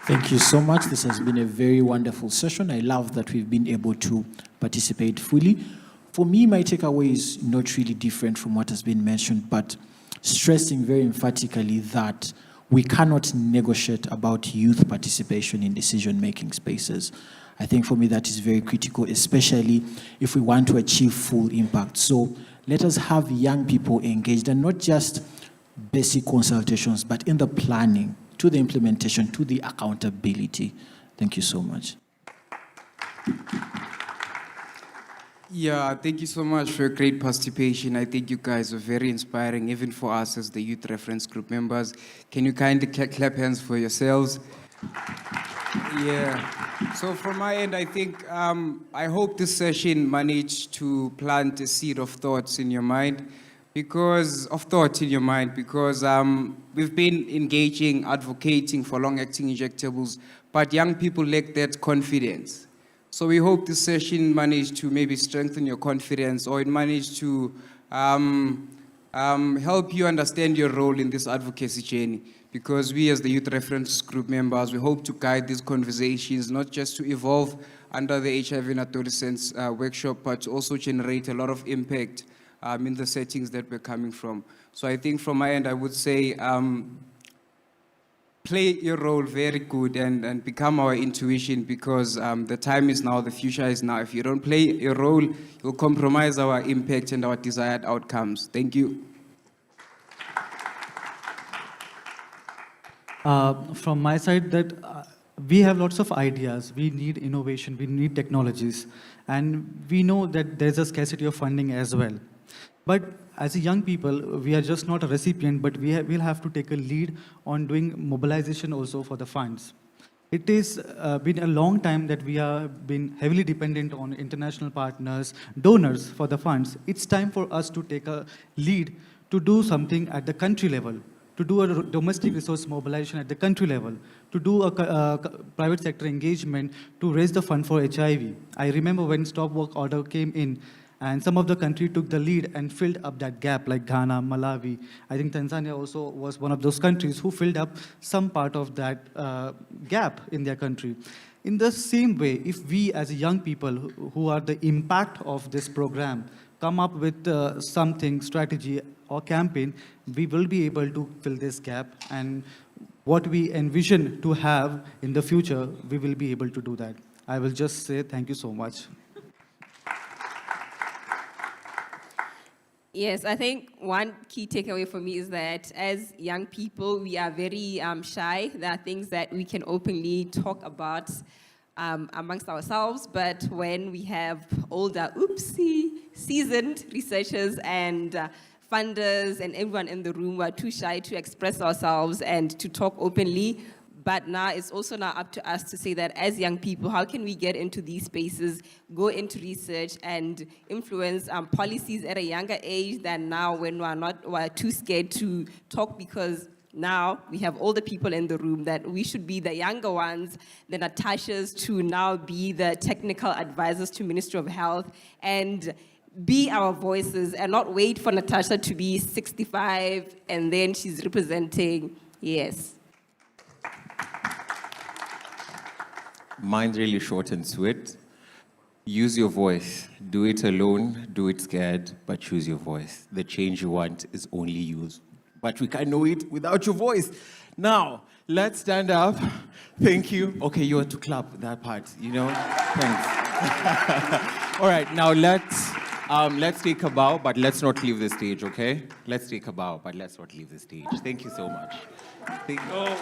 Thank you so much. This has been a very wonderful session. I love that we've been able to participate fully. For me, my takeaway is not really different from what has been mentioned, but stressing very emphatically that we cannot negotiate about youth participation in decision-making spaces. I think for me that is very critical, especially if we want to achieve full impact. So let us have young people engaged, and not just basic consultations, but in the planning, to the implementation, to the accountability. Thank you so much. Yeah, thank you so much for your great participation. I think you guys were very inspiring, even for us as the youth reference group members. Can you kindly clap hands for yourselves? Yeah. So from my end, I think, I hope this session managed to plant a seed of thoughts in your mind, because we've been engaging, advocating for long-acting injectables, but young people lack that confidence. So we hope this session managed to maybe strengthen your confidence, or it managed to help you understand your role in this advocacy journey. Because we as the youth reference group members, we hope to guide these conversations, not just to evolve under the HIV and Adolescence workshop, but to also generate a lot of impact in the settings that we're coming from. So I think from my end, I would say, play your role very good and become our intuition, because the time is now, the future is now. If you don't play your role, you'll compromise our impact and our desired outcomes. Thank you. from my side that we have lots of ideas. We need innovation. We need technologies. And we know that there's a scarcity of funding as well. But as a young people, we are just not a recipient, but we'll have to take a lead on doing mobilization also for the funds. It has been a long time that we have been heavily dependent on international partners, donors for the funds. It's time for us to take a lead to do something at the country level, to do a domestic resource mobilization at the country level, to do a private sector engagement to raise the fund for HIV. I remember when stop work order came in, and some of the country took the lead and filled up that gap, like Ghana, Malawi. I think Tanzania also was one of those countries who filled up some part of that gap in their country. In the same way, if we as young people who are the impact of this program come up with something, strategy or campaign, we will be able to fill this gap. And what we envision to have in the future, we will be able to do that. I will just say thank you so much. Yes, I think one key takeaway for me is that as young people, we are very shy. There are things that we can openly talk about amongst ourselves, but when we have older, seasoned researchers and funders and everyone in the room, we are too shy to express ourselves and to talk openly. But now it's also now up to us to say that as young people, how can we get into these spaces, go into research and influence policies at a younger age than now when we're too scared to talk, because now we have older people in the room that we should be the younger ones, the Natashas, to now be the technical advisors to Ministry of Health and be our voices and not wait for Natasha to be 65 and then she's representing, yes. Mine's really short and sweet. Use your voice. Do it alone, do it scared, but choose your voice. The change you want is only yours. But we can't know it without your voice. Now, let's stand up. Thank you. Okay, you want to clap that part, you know? Thanks. All right, now let's take a bow, but let's not leave the stage, okay? Let's take a bow, but let's not leave the stage. Thank you so much. Thank you.